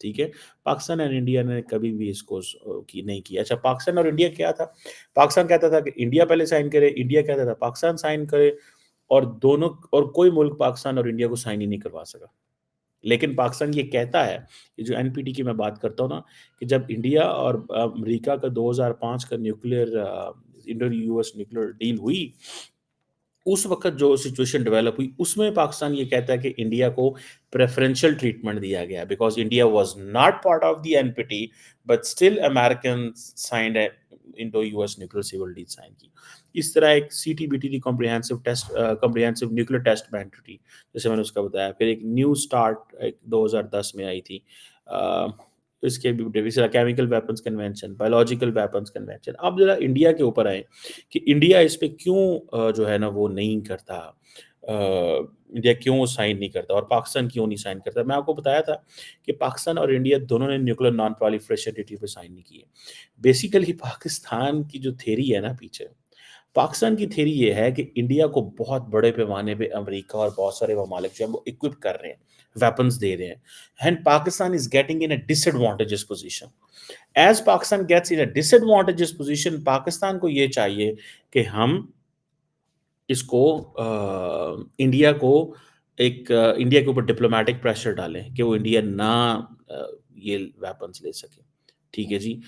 ٹھیک ہے؟ پاکستان اور انڈیا نے کبھی بھی اس کو نہیں کیا۔ اچھا پاکستان اور انڈیا کیا تھا؟ پاکستان کہتا تھا کہ انڈیا پہلے سائن کرے، انڈیا کہتا تھا پاکستان سائن کرے، اور دونوں اور کوئی ملک پاکستان اور انڈیا کو سائن ہی نہیں کروا سکا۔ لیکن پاکستان یہ کہتا ہے، یہ جو این پی ٹی کی میں بات کرتا ہوں نا، کہ جب انڈیا اور امریکا کا 2005 کا nuclear Indo U S nuclear deal ہوئی، اس وقت جو سچویشن ڈیولپ ہوئی اس میں پاکستان یہ کہتا ہے کہ انڈیا کو پریفرنشل ٹریٹمنٹ دیا گیا because India was not part of the N P T but still American signed Indo U S nuclear civil deal sign کی۔ اس طرح ایک سی ٹی بی ٹی تھی، comprehensive nuclear test ban treaty, جیسے میں نے اس کا بتایا۔ پھر ایک نیو اسٹارٹ 2010 میں آئی تھی، اس کے بھی chemical weapons convention, biological weapons convention. اب ذرا انڈیا کے اوپر آئے کہ انڈیا اس پہ کیوں جو ہے نا وہ نہیں کرتا، انڈیا کیوں سائن نہیں کرتا اور پاکستان کیوں نہیں سائن کرتا۔ میں آپ کو بتایا تھا کہ پاکستان اور انڈیا دونوں نے نیوکلیئر نان پرالیفریشن ٹریٹی پہ سائن نہیں کیے۔ بیسیکلی پاکستان کی جو تھیری ہے نا پیچھے، پاکستان کی تھیری یہ ہے کہ انڈیا کو بہت بڑے پیمانے پہ امریکہ اور بہت سارے ممالک جو ہیں وہ اکوپ کر رہے ہیں، ویپنز دے رہے ہیں، and Pakistan is getting in a disadvantageous position. As Pakistan gets in a disadvantageous position, Pakistan کو یہ چاہیے کہ ہم اس کو انڈیا کو انڈیا کے اوپر ڈپلومیٹک پریشر ڈالیں کہ وہ انڈیا نہ یہ ویپنز لے سکے۔ ٹھیک ہے جی۔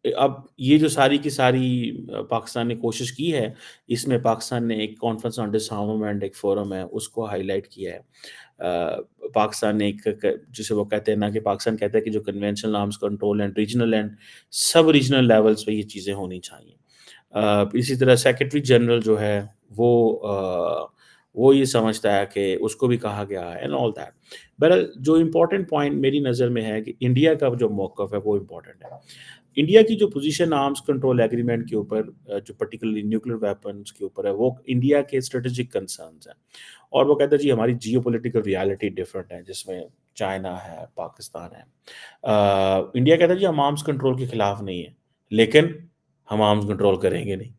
اب یہ جو ساری کی ساری پاکستان نے کوشش کی ہے، اس میں پاکستان نے ایک کانفرنس آن ڈس آرمامنٹ ایک فورم ہے اس کو ہائی لائٹ کیا ہے۔ پاکستان نے ایک جسے وہ کہتے ہیں نا کہ پاکستان کہتا ہے کہ جو conventional arms control and regional and sub regional levels پہ یہ چیزیں ہونی چاہیے۔ اسی طرح سیکرٹری جنرل جو ہے وہ یہ سمجھتا ہے کہ اس کو بھی کہا گیا ہے اینڈ آل دیٹ۔ بہرحال جو امپورٹنٹ پوائنٹ میری نظر میں ہے کہ انڈیا کا جو موقف ہے وہ امپورٹنٹ ہے۔ انڈیا کی جو پوزیشن آرمز کنٹرول ایگریمنٹ کے اوپر، جو پرٹیکولرلی نیوکلیئر ویپنز کے اوپر ہے، وہ انڈیا کے اسٹریٹجک کنسرنز ہیں، اور وہ کہتا ہے جی ہماری جیو پولیٹیکل ریالٹی ڈفرنٹ ہے جس میں چائنا ہے، پاکستان ہے۔ انڈیا کہتا ہے جی ہم آرمز کنٹرول کے خلاف نہیں ہیں لیکن ہم آرمز کنٹرول کریں گے نہیں۔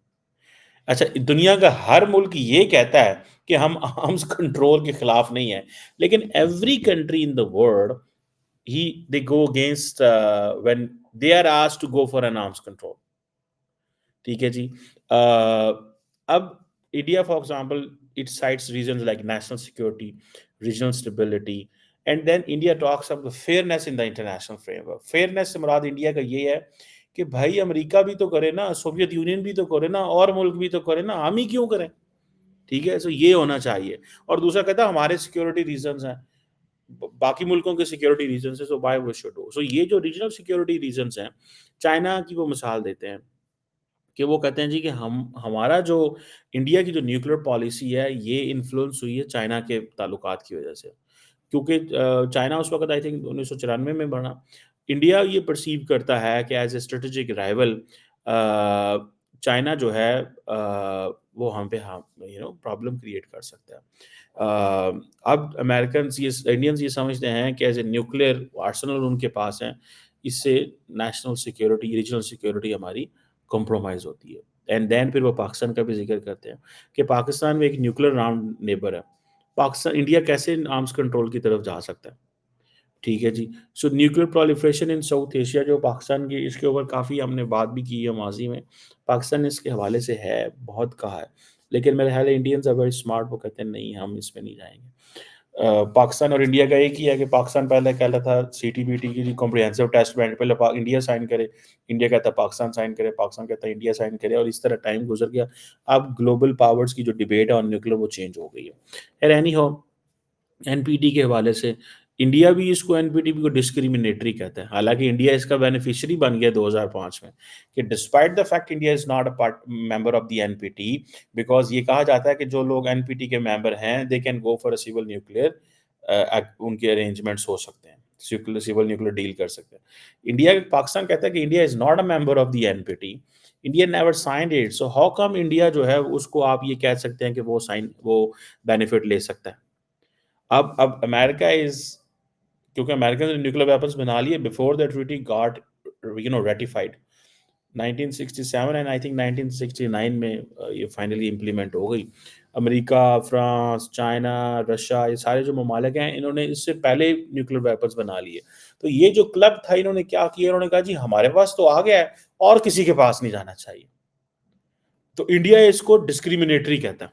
اچھا دنیا کا ہر ملک یہ کہتا ہے کہ ہم آرمز کنٹرول کے خلاف نہیں ہیں، لیکن every country in the world they go against when they are asked to go for an arms control۔ ٹھیک ہے جی۔ اب India for example it cites reasons like national security, regional stability, and then India talks about fairness in the international framework. Fairness سے مراد India کا یہ ہے کہ بھائی امریکہ بھی تو کرے نا، سوویت یونین بھی تو کرے نا، اور ملک بھی تو کرے نا، ہم ہی کیوں کریں؟ ٹھیک ہے، سو یہ ہونا چاہیے۔ اور دوسرا کہتا ہے ہمارے سیکورٹی ریزنز ہیں، باقی ملکوں کے سیکورٹی ریزنز ہیں، so why we should do. So یہ جو ریجنل سیکورٹی ریزنز ہیں، چائنا کی وہ مثال دیتے ہیں کہ وہ کہتے ہیں جی کہ ہمارا جو انڈیا کی جو نیوکلیئر پالیسی ہے یہ انفلوئنس ہوئی ہے چائنا کے تعلقات کی وجہ سے، کیونکہ چائنا اس وقت آئی تھنک 1994 میں بنا۔ انڈیا یہ پرسیو کرتا ہے کہ as a strategic rival China جو ہے وہ ہم پہ پرابلم کریٹ کر سکتا ہے۔ اب امریکنز انڈینز یہ سمجھتے ہیں کہ ایز اے نیوکلیئر آرسنل ان کے پاس ہیں، اس سے نیشنل سیکورٹی، ریجنل سیکورٹی ہماری کمپرومائز ہوتی ہے۔ اینڈ دین پھر وہ پاکستان کا بھی ذکر کرتے ہیں کہ پاکستان میں ایک نیوکلیئر آرمڈ نیبر ہے، پاکستان انڈیا کیسے آرمز کنٹرول کی طرف جا سکتا ہے؟ ٹھیک ہے جی۔ سو نیوکلیئر پرالیفریشن ان ساؤتھ ایشیا جو پاکستان کی، اس کے اوپر کافی ہم نے بات بھی کی ہے ماضی میں، پاکستان نے اس کے حوالے سے ہے بہت کہا ہے، لیکن میرے خیال ہے انڈینز آر ویری اسمارٹ، وہ کہتے ہیں نہیں ہم اس میں نہیں جائیں گے۔ پاکستان اور انڈیا کا ایک ہی ہے کہ پاکستان پہلے کہتا تھا سی ٹی بی ٹی کی کمپریہنسو ٹیسٹ بینڈ پہلے انڈیا سائن کرے، انڈیا کہتا ہے پاکستان سائن کرے، پاکستان کہتا ہے انڈیا سائن کرے، اور اس طرح ٹائم گزر گیا۔ اب گلوبل پاورز کی جو ڈیبیٹ ہے آن نیوکلیئر وہ چینج ہو گئی ہے۔ اینی ہو این پی ٹی کے حوالے سے انڈیا بھی اس کو این پی ٹی کو ڈسکریمنیٹری کہتا ہے، حالانکہ انڈیا اس کا بینیفیشری بن گیا 2005 میں، کہ despite the fact India is not a member of the N P T, because یہ کہا جاتا ہے کہ جو لوگ این پی ٹی کے ممبر ہیں they can go for a civil nuclear, ان کے ارینجمنٹس ہو سکتے ہیں، سول نیوکلیئر ڈیل کر سکتے ہیں۔ پاکستان کہتا ہے کہ India is not a member of the N P T, India never signed it, so how come India جو ہے اس کو آپ یہ کہہ سکتے ہیں کہ وہ بینیفٹ لے سکتا ہے۔ اب امریکہ کیونکہ امریکن نے نیوکلیئر ویپنز بنا لیے before the treaty got ratified 1967 and I think 1969 میں یہ فائنلی امپلیمنٹ ہو گئی۔ امریکہ، فرانس، چائنا، رشیا، یہ سارے جو ممالک ہیں انہوں نے اس سے پہلے نیوکلیر ویپنز بنا لیے. تو یہ جو کلب تھا انہوں نے کیا کیا، انہوں نے کہا جی ہمارے پاس تو آ گیا ہے اور کسی کے پاس نہیں جانا چاہیے. تو انڈیا اس کو ڈسکریمنیٹری کہتا ہے.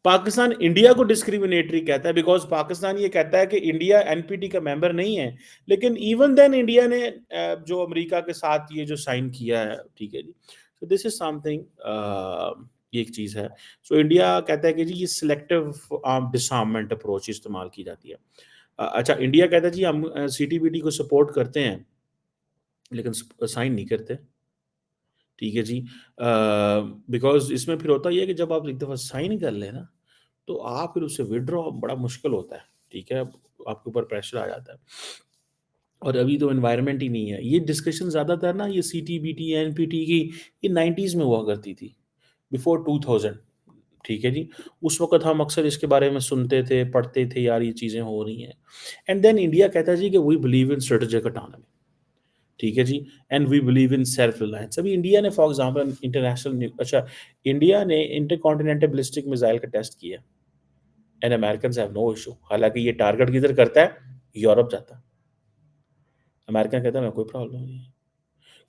پاکستان انڈیا کو ڈسکریمنیٹری کہتا ہے بیکاز پاکستان یہ کہتا ہے کہ انڈیا این پی ٹی کا ممبر نہیں ہے، لیکن ایون دین انڈیا نے جو امریکہ کے ساتھ یہ جو سائن کیا ہے، ٹھیک ہے جی. سو دس از سم تھنگ، یہ ایک چیز ہے. سو انڈیا کہتا ہے کہ جی یہ سلیکٹو ڈسارممنٹ اپروچ استعمال کی جاتی ہے. اچھا انڈیا کہتا ہے جی ہم سی ٹی بی ٹی کو سپورٹ کرتے ہیں لیکن سائن نہیں کرتے. ٹھیک ہے جی. بیکاز اس میں پھر ہوتا یہ ہے کہ جب آپ ایک دفعہ سائن کر لیں نا تو آپ پھر اس سے ودرا بڑا مشکل ہوتا ہے. ٹھیک ہے، آپ کے اوپر پریشر آ جاتا ہے. اور ابھی تو انوائرمنٹ ہی نہیں ہے. یہ ڈسکشن زیادہ تر نا یہ C T B T N P T کی یہ 90s میں ہوا کرتی تھی، بیفور 2000. ٹھیک ہے جی. اس وقت ہم اکثر اس کے بارے میں سنتے تھے، پڑھتے تھے، یار یہ چیزیں ہو رہی ہیں. اینڈ دین انڈیا کہتا ہے جی کہ we believe in strategic autonomy. ٹھیک ہے جی. And we believe in self reliance. ابھی انڈیا نے فار ایگزامپل اچھا انڈیا نے انٹر کانٹیننٹل بلسٹک میزائل کا ٹیسٹ کیا and Americans have no issue. حالانکہ یہ ٹارگٹ کدھر کرتا ہے؟ یورپ جاتا ہے. امریکہ کہتا ہے میں کوئی پرابلم نہیں ہے،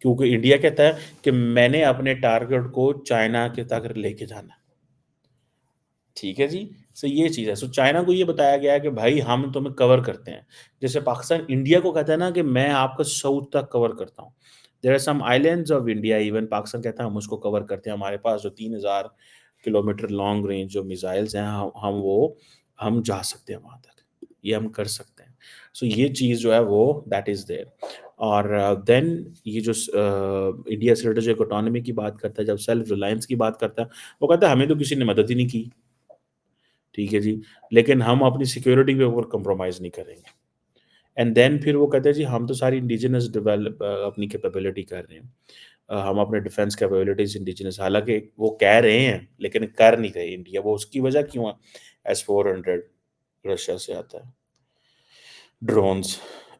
کیونکہ انڈیا کہتا ہے کہ میں نے اپنے ٹارگٹ کو چائنا کے تک لے کے جانا ہے. ٹھیک ہے جی. سو یہ چیز ہے. سو چائنا کو یہ بتایا گیا ہے کہ بھائی ہم تمہیں کور کرتے ہیں. جیسے پاکستان انڈیا کو کہتا ہے نا کہ میں آپ کا ساؤتھ تک کور کرتا ہوں. There are some islands of India, even Pakistan کہتا ہے ہم اس کو کور کرتے ہیں. ہمارے پاس جو 3000 کلومیٹر لانگ رینج جو میزائلز ہیں ہم جا سکتے ہیں وہاں تک، یہ ہم کر سکتے ہیں. سو یہ چیز جو ہے وہ دیٹ از دیر. اور دین یہ جو انڈیا اسٹریٹجک اٹانومی کی بات کرتا ہے، جب سیلف ریلائنس کی بات کرتا ہے، وہ کہتا ہے ہمیں تو کسی نے مدد ہی نہیں کی. ٹھیک ہے جی. لیکن ہم اپنی سیکیورٹی کے اوپر کمپرومائز نہیں کریں گے. اینڈ دین پھر وہ کہتے ہیں جی ہم تو ساری انڈیجنس ڈیولپ اپنی کیپیبلٹی کر رہے ہیں. ہم اپنے ڈیفینس کیپیبلٹیز انڈیجنس، حالانکہ وہ کہہ رہے ہیں لیکن کر نہیں رہے انڈیا. وہ اس کی وجہ کیوں ہے؟ S-400 رشیا سے آتا ہے، ڈرونز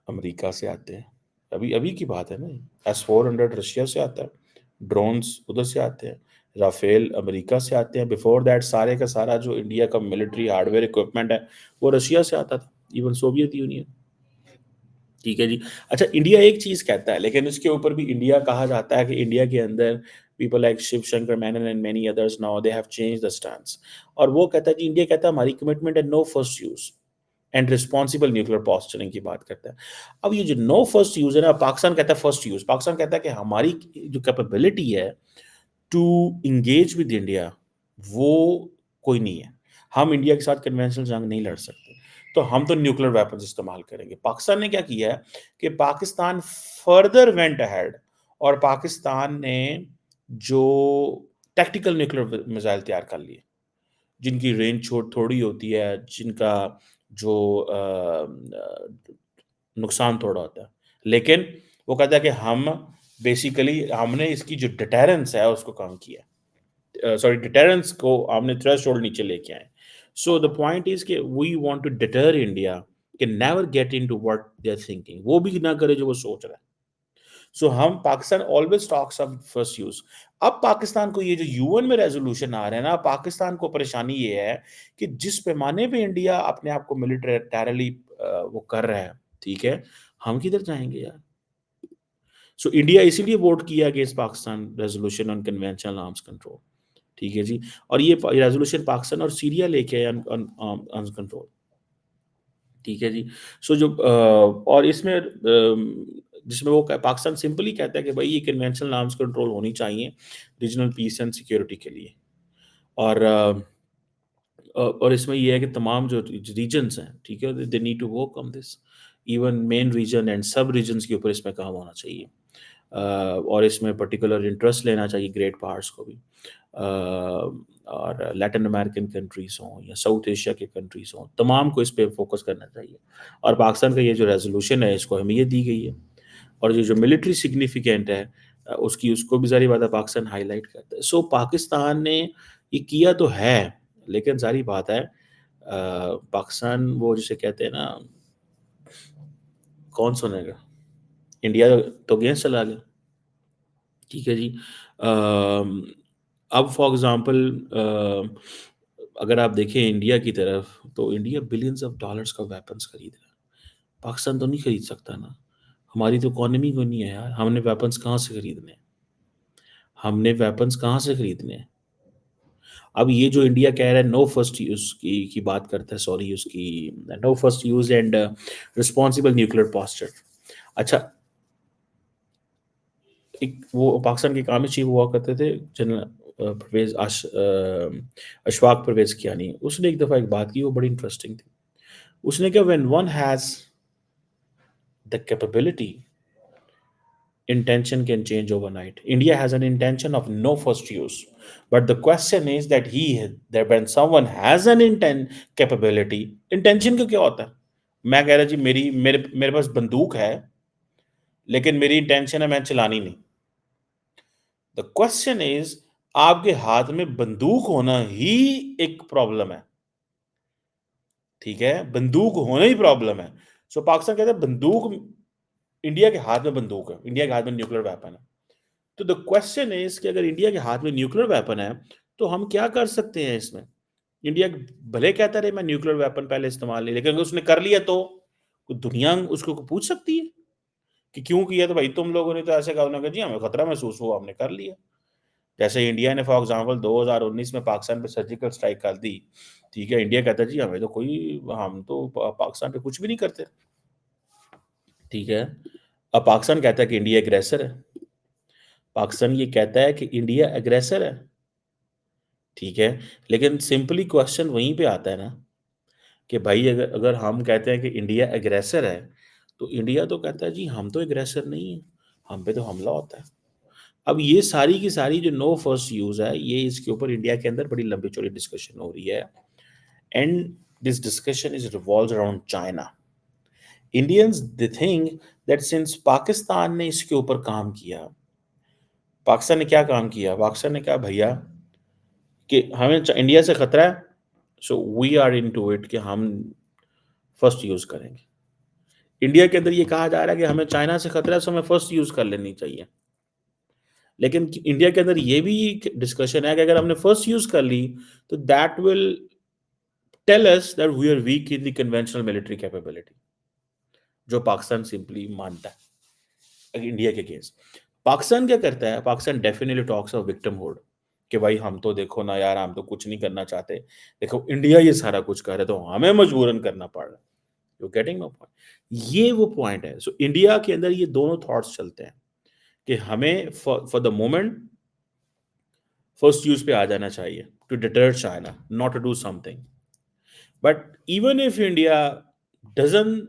امریکہ سے آتے ہیں. ابھی کی بات ہے نا. S-400 رشیا سے آتا ہے، ڈرونز ادھر سے آتے ہیں، رافیل امریکہ سے آتے ہیں. بیفور دیٹ سارے کا سارا جو انڈیا کا ملٹری ہارڈ ویئر اکوپمنٹ ہے وہ رشیا سے آتا تھا، ایون سوویت یونین. ٹھیک ہے جی. اچھا انڈیا ایک چیز کہتا ہے لیکن اس کے اوپر بھی انڈیا کہا جاتا ہے کہ انڈیا کے اندر people like Shiv Shankar Menon and many others now they have change the stance. اور وہ کہتا ہے جی انڈیا کہتا ہے ہماری کمٹمنٹ ہے no first use and responsible nuclear posturing کی بات کرتا ہے. اب یہ جو نو فرسٹ یوز ہے نا، پاکستان کہتا ہے فرسٹ یوز. پاکستان کہتا ہے کہ ہماری جو کیپیبلٹی ہے ٹو انگیج ود انڈیا وہ کوئی نہیں ہے. ہم انڈیا کے ساتھ کنونشنل جنگ نہیں لڑ سکتے، تو ہم تو نیوکلیر ویپنز استعمال کریں گے. پاکستان نے کیا کیا ہے کہ پاکستان فردر وینٹ اہیڈ، اور پاکستان نے جو ٹیکٹیکل نیوکلیر میزائل تیار کر لیے جن کی رینج تھوڑی ہوتی ہے، جن کا جو نقصان تھوڑا ہوتا ہے، لیکن وہ کہتا ہے کہ ہم بیسیکلی ہم نے اس کی جو ڈیٹرنس ہے اس کو کم کیا. سوری ڈیٹرنس کو ہم نے تھریش ہولڈ نیچے لے کے آئے. سو دا پوائنٹ از کہ we want to deter India کہ never get into what they are thinking, وہ بھی نہ کرے جو وہ سوچ رہا ہے. سو ہم Pakistan always talks of first use. اب پاکستان کو یہ جو یو این میں ریزولوشن آ رہے ہیں نا، پاکستان کو پریشانی یہ ہے کہ جس پیمانے پہ انڈیا اپنے آپ کو ملٹریلی وہ کر رہا ہے، ٹھیک ہے، ہم کدھر جائیں گے یار. سو انڈیا اسی لیے ووٹ کیا اگینسٹ پاکستان ریزولوشن آن کنونشنل آرمز کنٹرول. ٹھیک ہے جی. اور یہ ریزولوشن پاکستان اور سیریا لے کے آئے آرمز کنٹرول. ٹھیک ہے جی. سو جو اور اس میں جس میں وہ پاکستان سمپلی کہتا ہے کہ بھائی یہ کنونشنل آرمز کنٹرول ہونی چاہیے ریجنل پیس اینڈ سیکیورٹی کے لیے. اور اس میں یہ ہے کہ تمام جو ریجنس ہیں، ٹھیک ہے، they need to work on this. Even main region and sub regions کے اوپر اس میں کام ہونا چاہیے. اور اس میں پرٹیکولر انٹرسٹ لینا چاہیے گریٹ پہاڑس کو بھی، اور لیٹن امریکن کنٹریز ہوں یا ساؤتھ ایشیا کے کنٹریز ہوں، تمام کو اس پہ فوکس کرنا چاہیے. اور پاکستان کا یہ جو ریزولوشن ہے اس کو اہمیت دی گئی ہے. اور جو ملٹری سگنیفیکینٹ ہے اس کو بھی ظاہری بات ہے پاکستان ہائی لائٹ کرتا ہے. سو پاکستان نے یہ کیا تو ہے، لیکن ظاہری بات ہے پاکستان وہ جسے کہتے ہیں نا، کون سنے گا، انڈیا تو اگینسٹ چلا گیا. ٹھیک ہے جی. اب فار ایگزامپل اگر آپ دیکھیں انڈیا کی طرف تو انڈیا بلینز آف ڈالرز کا ویپنز خرید رہا ہے، پاکستان تو نہیں خرید سکتا نا، ہماری تو اکانومی کو نہیں ہے یار، ہم نے ویپنز کہاں سے خریدنے ہیں؟ ہم نے ویپنز کہاں سے خریدنے ہیں؟ اب یہ جو انڈیا کہہ رہا ہے نو فرسٹ یوز کی بات کرتا ہے، سوری اس کی no first use and responsible nuclear posture. اچھا، ایک وہ پاکستان کے کامل چیف ہوا کرتے تھے جنرل پرویز اشفاق پرویز کیانی، اس نے ایک دفعہ ایک بات کی وہ بڑی انٹرسٹنگ تھی. اس نے کہا when one has the capability intention can change overnight. India has an intention of no first use. But the question is that when someone has an capability, intention کا کیا ہوتا ہے؟ میں کہہ رہا جی میرے پاس بندوق ہے لیکن میری انٹینشن ہے میں چلانی نہیں. The question is آپ کے ہاتھ میں بندوق ہونا ہی ایک پرابلم ہے. ٹھیک ہے، بندوق ہونا ہی پرابلم ہے. سو پاکستان کہتا ہے بندوق، انڈیا کے ہاتھ میں بندوق ہے، انڈیا کے ہاتھ میں نیوکلیر ویپن ہے. تو دا کوشچن از کہ اگر انڈیا کے ہاتھ میں نیوکلیر ویپن ہے تو ہم کیا کر سکتے ہیں اس میں؟ انڈیا بھلے کہتا رہے میں نیوکلیر ویپن پہلے استعمال نہیں، لیکن اگر اس نے کر لیا تو دنیا اس کو پوچھ سکتی ہے کہ کیوں کیا؟ تو بھائی تم لوگوں نے تو ایسے کہا کہ جی ہمیں خطرہ محسوس ہوا ہم نے کر لیا. جیسے انڈیا نے فار ایگزامپل 2019 میں پاکستان پہ سرجیکل سٹرائک کر دی، ٹھیک ہے، انڈیا کہتا ہے جی ہمیں تو ہم تو پاکستان پہ کچھ بھی نہیں کرتے. ٹھیک ہے، اب پاکستان کہتا ہے کہ انڈیا اگریسر ہے، پاکستان یہ کہتا ہے کہ انڈیا اگریسر ہے. ٹھیک ہے، لیکن سمپلی کوشچن وہیں پہ آتا ہے نا کہ بھائی اگر ہم کہتے ہیں کہ انڈیا اگریسر ہے تو انڈیا تو کہتا ہے جی ہم تو اگریسر نہیں ہیں، ہم پہ تو حملہ ہوتا ہے. اب یہ ساری کی ساری جو نو فرسٹ یوز ہے، یہ اس کے اوپر انڈیا کے اندر بڑی لمبی چوڑی ڈسکشن ہو رہی ہے. And this discussion is revolves around China. Indians they think that since Pakistan نے اس کے اوپر کام کیا، پاکستان نے کیا کام کیا؟ پاکستان نے کہا بھیا کہ ہمیں انڈیا سے خطرہ ہے، so we are into it کہ ہم فرسٹ یوز کریں گے. انڈیا کے اندر یہ کہا جا رہا ہے کہ ہمیں چائنا سے خطرہ ہے، سو ہمیں فرسٹ یوز کر لینی چاہیے. لیکن انڈیا کے اندر یہ بھی ڈسکشن ہے کہ اگر ہم نے فرسٹ یوز کر لی تو that will tell us that we are weak in the conventional military capability, جو پاکستان سمپلی مانتا ہے انڈیا کے کیس. پاکستان کیا کرتا ہے؟ Pakistan definitely talks of victim hood کہ بھائی ہم تو دیکھو نا یار، ہم تو کچھ نہیں کرنا چاہتے، دیکھو انڈیا یہ سارا کچھ کر رہا ہے تو ہمیں مجبوراً کرنا پڑ رہا ہے. You getting my point? یہ وہ پوائنٹ ہے. سو انڈیا کے اندر یہ دونوں تھاٹس چلتے ہیں کہ ہمیں for the moment first use پہ آ جانا چاہیے to deter China not to do something. But even if India doesn't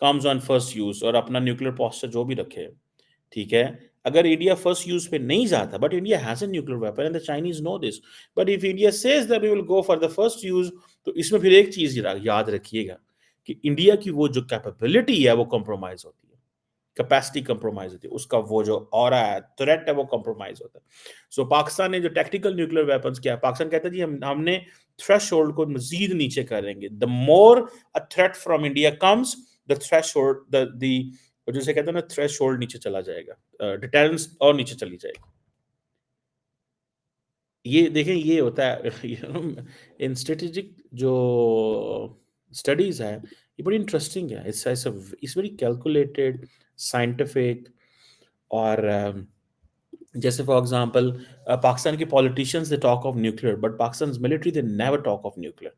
comes on first use اور اپنا نیوکلیر پاسچر جو بھی رکھے، ٹھیک ہے، اگر انڈیا فرسٹ یوز پہ نہیں جاتا but India has a nuclear weapon and the Chinese know this, but if India says that we will go for the first use, تو اس میں پھر ایک چیز یاد رکھیے گا کہ انڈیا کی وہ جو کیپیبلٹی ہے وہ کمپرومائز ہوتی ہے، کیپیسٹی کمپرومائز ہوتی ہے، اس کا وہ جو اورا ہے، تھریٹ ہے، وہ کمپرومائز ہوتا ہے. سو پاکستان نے جو ٹیکٹیکل نیوکلیر ویپنز کیا ہے، پاکستان کہتا ہے جی ہم نے تھریش ہولڈ کو مزید نیچے کریں گے. دا مور a threat from India comes, the threshold the جسے کہتے ہیں نا تھریش ہولڈ نیچے چلا جائے گا، ڈیٹرنس اور نیچے چلی جائے گی. یہ دیکھیں یہ ہوتا ہے ان اسٹریٹجک جو اسٹڈیز ہے یہ بڑی انٹرسٹنگ ہے. It's very calculated, scientific. اور جیسے فار ایگزامپل پاکستان کے politicians they talk of nuclear but Pakistan military they never talk of nuclear.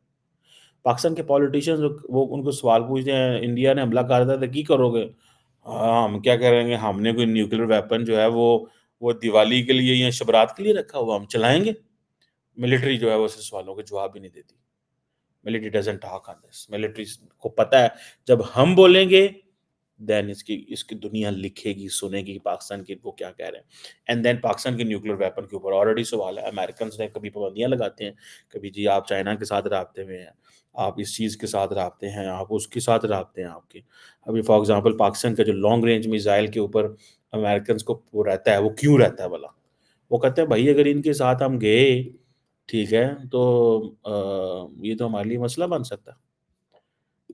Pakistan کے پالیٹیشینز وہ ان کو سوال پوچھتے ہیں انڈیا نے حملہ کر دیا تو کی کرو گے؟ ہم کیا کریں گے، ہم نے کوئی نیوکلیر ویپن جو ہے وہ دیوالی کے لیے یا شبرات کے لیے رکھا ہوا، ہم چلائیں گے؟ ملٹری جو ہے وہ ایسے سوالوں کے جواب بھی نہیں دیتی. Military doesn't talk on this. Military کو پتہ ہے جب ہم بولیں گے دین اس کی دنیا لکھے گی، سنے گی پاکستان کے وہ کیا کہہ رہے ہیں. اینڈ دین پاکستان کے نیوکلیر ویپن کے اوپر آلریڈی سوال ہے. امریکنز نے کبھی پابندیاں لگاتے ہیں، کبھی جی آپ چائنا کے ساتھ رابطے میں ہیں، آپ اس چیز کے ساتھ رابطے ہیں، آپ اس کے ساتھ رابطے ہیں آپ کے. ابھی فار ایگزامپل پاکستان کا جو لانگ رینج میزائل کے اوپر امریکنز کو وہ رہتا ہے، وہ کیوں رہتا ہے بلا؟ وہ کہتے ہیں بھائی اگر ان کے ساتھ ہم گئے، ٹھیک ہے، تو یہ تو ہمارے لیے مسئلہ بن سکتا ہے.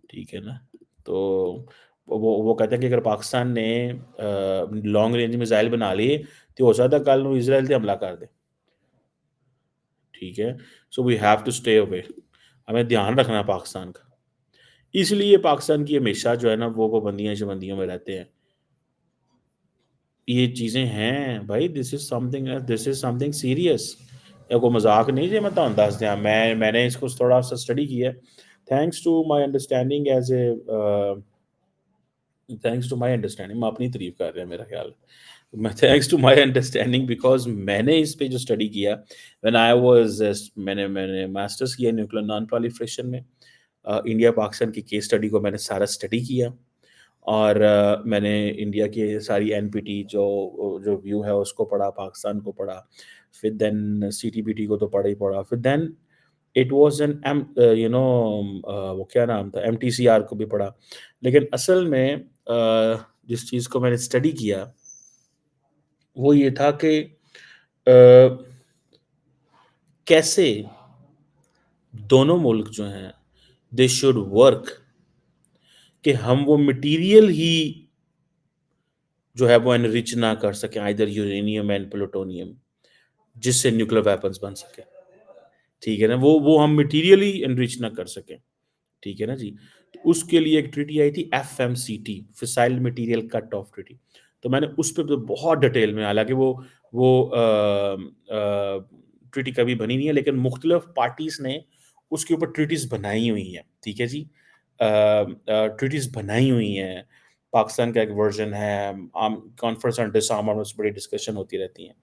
ٹھیک ہے نا؟ تو وہ کہتے ہیں کہ اگر پاکستان نے لانگ رینج میزائل بنا لیے تو ہو سکتا ہے کل وہ اسرائیل سے حملہ کر دے. ٹھیک ہے؟ So we have to stay away, ہمیں دھیان رکھنا ہے پاکستان کا، اس لیے پاکستان کی ہمیشہ جو ہے نا وہ پابندیاں شابندیوں میں رہتے ہیں، یہ چیزیں ہیں بھائی، دس از سم تھنگ سیریس، یا کوئی مذاق نہیں جی، میں تو دس دیا، میں نے اس کو تھوڑا سا اسٹڈی کیا ہے، thanks to my understanding as a thanks to my understanding, میں اپنی تعریف کر رہا ہے میرا خیال ہے، میں thanks to my understanding because میں نے اس پہ جو اسٹڈی کیا وین آئی واز، میں نے ماسٹرس کیا نیوکلیر نان پرالیفریشن میں، انڈیا پاکستان کی کیس اسٹڈی کو میں نے سارا اسٹڈی کیا، اور میں نے انڈیا کی ساری این پی ٹی جو ویو ہے اس کو پڑھا، پاکستان کو پڑھا، پھر then C T B T کو تو پڑھا ہی پڑھا، پھر then it was and you know وہ کیا نام تھا ایم ٹی سی آر کو بھی پڑھا، لیکن اصل میں جس چیز کو میں نے اسٹڈی کیا وہ یہ تھا کہ کیسے دونوں ملک جو ہیں دے شوڈ ورک، کہ ہم وہ مٹیریل ہی جو ہے وہ انرچ نہ کر سکیں، آئدر یورینیم اینڈ پلوٹونیم، جس سے نیوکلیر ویپنز بن سکیں، ٹھیک ہے نا، وہ ہم مٹیریل ہی انرچ نہ کر سکیں، ٹھیک ہے نا جی، تو اس کے لیے ایک ٹریٹی آئی تھی F M C T, fissile material cut off treaty, تو میں نے اس پہ تو بہت ڈیٹیل میں، حالانکہ وہ ٹریٹی کبھی بنی نہیں ہے، لیکن مختلف پارٹیز نے اس کے اوپر ٹریٹیز بنائی ہوئی ہیں، ٹھیک ہے جی، ٹریٹیز بنائی ہوئی ہیں، پاکستان کا ایک ورژن ہے، کانفرنس آن ڈس آرمر میں بڑی ڈسکشن ہوتی رہتی ہیں،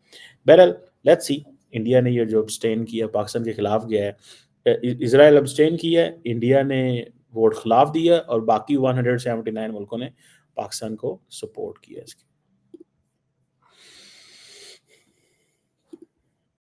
بہرحال لیٹس سی، انڈیا نے یہ جو ابسٹین کیا پاکستان کے خلاف گیا ہے، اسرائیل ابسٹین کیا ہے، انڈیا نے ووٹ خلاف دیا، اور باقی 179 ملکوں نے پاکستان کو سپورٹ کیا اس کے